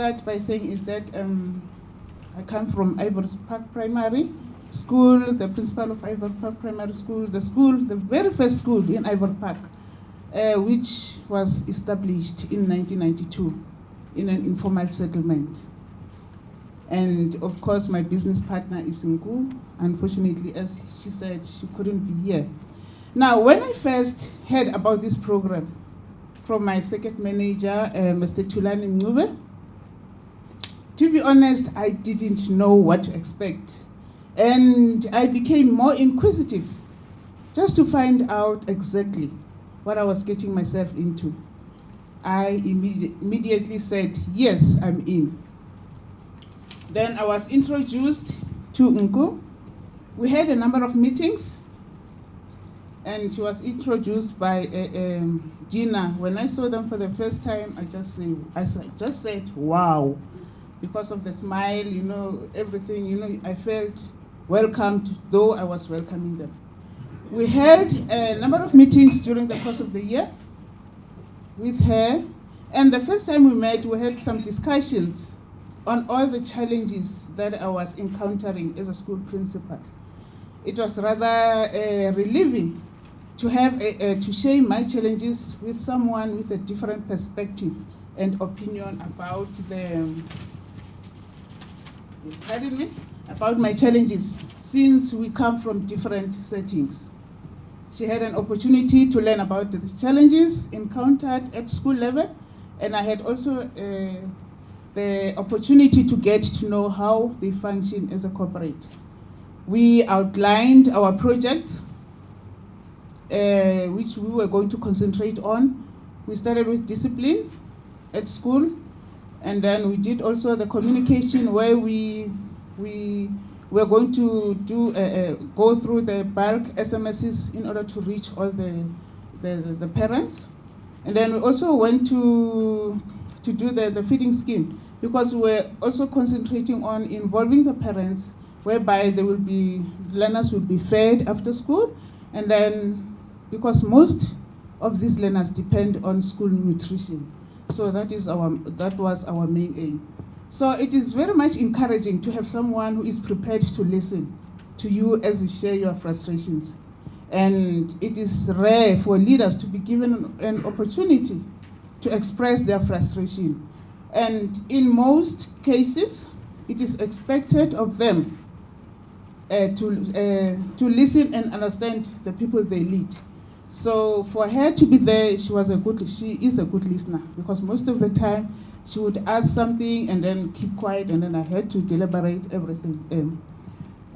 start by saying is that I come from Ivory Park Primary School, the principal of Ivory Park Primary School, the very first school in Ivory Park, which was established in 1992 in an informal settlement. And of course, my business partner is Nku. Unfortunately, as she said, she couldn't be here. Now, when I first heard about this program from my second manager, Mr. Tulani Mngube, to be honest, I didn't know what to expect. And I became more inquisitive just to find out exactly what I was getting myself into. I immediately said, yes, I'm in. Then I was introduced to Nku. We had a number of meetings, and she was introduced by Gina. When I saw them for the first time, I just said, wow. Because of the smile, you know, everything, you know, I felt welcomed, though I was welcoming them. We had a number of meetings during the course of the year with her. And the first time we met, we had some discussions on all the challenges that I was encountering as a school principal. It was rather relieving to have to share my challenges with someone with a different perspective and opinion about about my challenges, since we come from different settings. She had an opportunity to learn about the challenges encountered at school level, and I had also the opportunity to get to know how they function as a corporate. We outlined our projects, which we were going to concentrate on. We started with discipline at school, and then we did also the communication, where we were going to go through the bulk SMSs in order to reach all the parents. And then we also went to do the feeding scheme, because we're also concentrating on involving the parents, whereby learners will be fed after school, and then because most of these learners depend on school nutrition. So that was our main aim. So it is very much encouraging to have someone who is prepared to listen to you as you share your frustrations. And it is rare for leaders to be given an opportunity to express their frustration. And in most cases, it is expected of them to listen and understand the people they lead. So for her to be there, she is a good listener, because most of the time she would ask something and then keep quiet, and then I had to deliberate everything.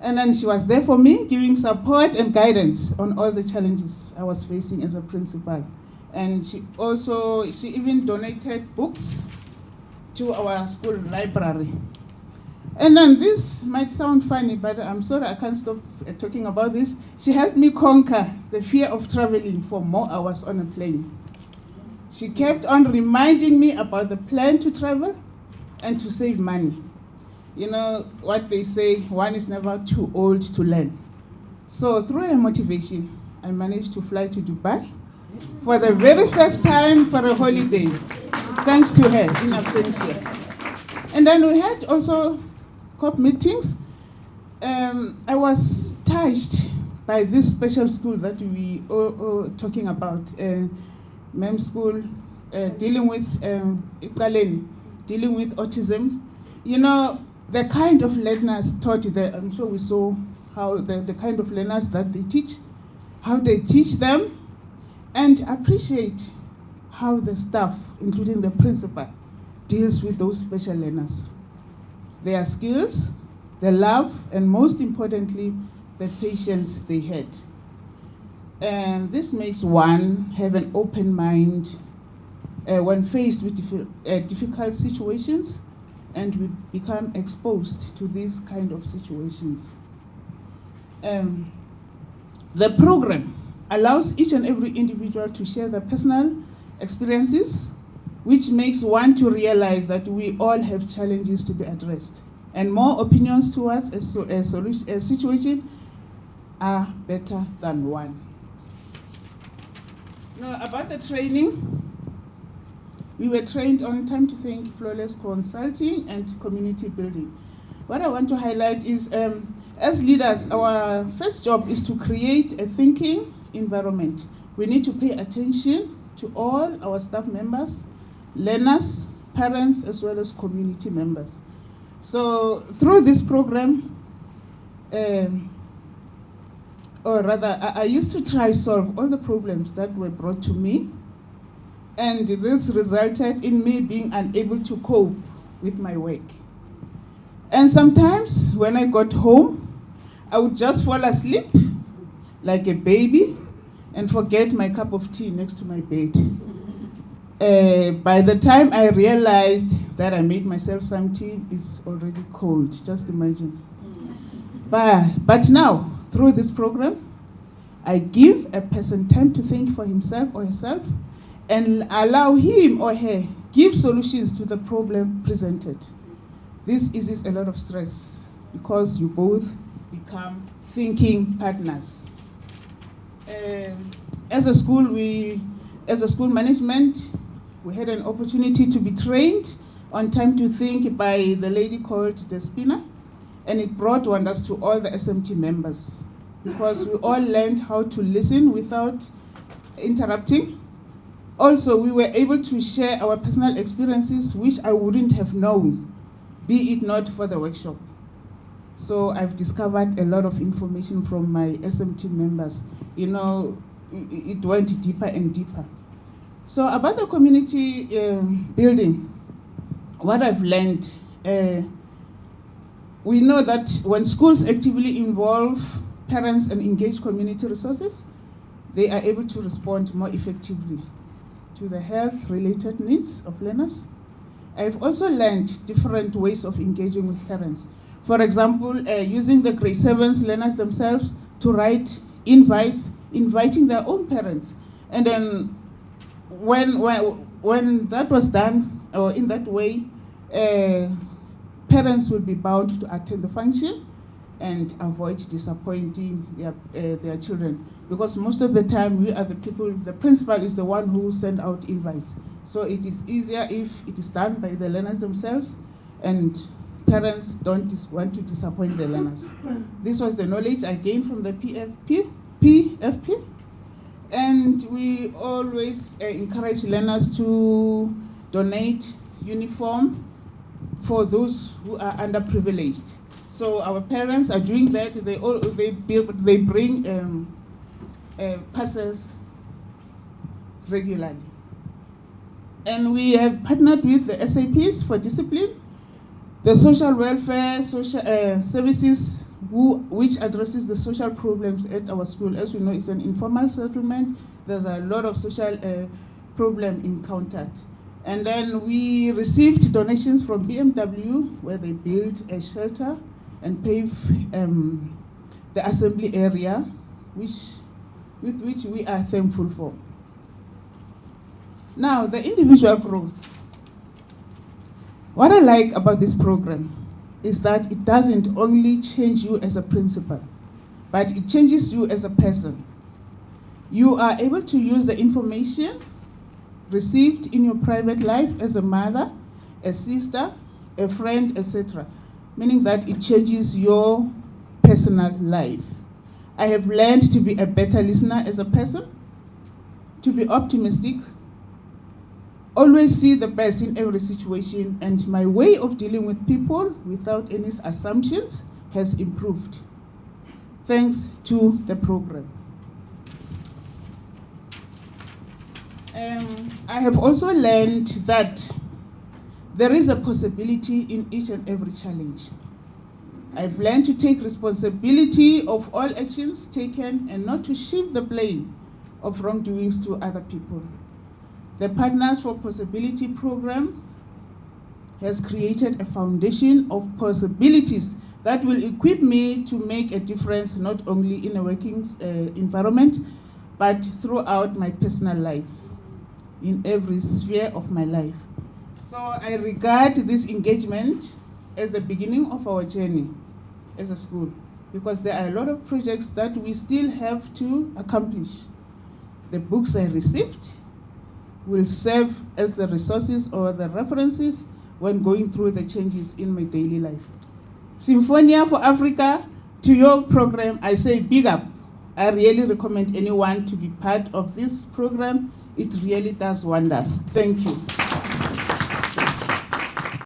And then she was there for me, giving support and guidance on all the challenges I was facing as a principal. And she even donated books to our school library. And then this might sound funny, but I'm sorry I can't stop talking about this. She helped me conquer the fear of traveling for more hours on a plane. She kept on reminding me about the plan to travel and to save money. You know what they say, one is never too old to learn. So through her motivation, I managed to fly to Dubai for the very first time for a holiday, thanks to her in absentia. And then we had also COP meetings. I was touched by this special school that we are talking about, MEM school, dealing with autism. You know, the kind of learners taught there, I'm sure we saw how the kind of learners that they teach, how they teach them, and appreciate how the staff, including the principal, deals with those special learners. Their skills, the love, and most importantly, the patience they had. And this makes one have an open mind when faced with difficult situations, and we become exposed to these kind of situations. The program allows each and every individual to share their personal experiences, which makes one to realize that we all have challenges to be addressed. And more opinions towards a situation are better than one. Now, about the training, We were trained on time to think, flawless consulting, and community building. What I want to highlight is, as leaders, our first job is to create a thinking environment. We need to pay attention to all our staff members, learners, parents, as well as community members. So through this program, or rather, I used to try solve all the problems that were brought to me, and this resulted in me being unable to cope with my work. And sometimes when I got home, I would just fall asleep like a baby and forget my cup of tea next to my bed. By the time I realized that I made myself some tea, it's already cold, just imagine. But now, through this program, I give a person time to think for himself or herself and allow him or her give solutions to the problem presented. This eases a lot of stress because you both become thinking partners. As a school management, we had an opportunity to be trained on time to think by the lady called Despina, and it brought wonders to all the SMT members because we all learned how to listen without interrupting. Also, we were able to share our personal experiences, which I wouldn't have known, be it not for the workshop. So I've discovered a lot of information from my SMT members. You know, it went deeper and deeper. So about the community building, what I've learned, we know that when schools actively involve parents and engage community resources, they are able to respond more effectively to the health-related needs of learners. I've also learned different ways of engaging with parents. For example, using the grade 7s learners themselves to write invites, inviting their own parents. And then when that was done, or in that way, parents will be bound to attend the function and avoid disappointing their children. Because most of the time, we are the people, the principal is the one who send out invites. So it is easier if it is done by the learners themselves, and parents don't want to disappoint the learners. This was the knowledge I gained from the PFP. And we always encourage learners to donate uniform for those who are underprivileged. So our parents are doing that. They bring parcels regularly. And we have partnered with the SAPs for discipline, the social welfare services, which addresses the social problems at our school. As we know, it's an informal settlement. There's a lot of social problem encountered. And then we received donations from BMW, where they built a shelter and paved the assembly area, with which we are thankful for. Now, the individual growth. What I like about this program is that it doesn't only change you as a principal, but it changes you as a person. You are able to use the information received in your private life as a mother, a sister, a friend, etc., meaning that it changes your personal life. I have learned to be a better listener as a person, to be optimistic, always see the best in every situation, and my way of dealing with people without any assumptions has improved, thanks to the program. I have also learned that there is a possibility in each and every challenge. I've learned to take responsibility of all actions taken and not to shift the blame of wrongdoings to other people. The Partners for Possibility program has created a foundation of possibilities that will equip me to make a difference not only in a working environment, but throughout my personal life, in every sphere of my life. So I regard this engagement as the beginning of our journey as a school, because there are a lot of projects that we still have to accomplish. The books I received will serve as the resources or the references when going through the changes in my daily life. Symphonia for Africa, to your program, I say big up. I really recommend anyone to be part of this program. It really does wonders. Thank you.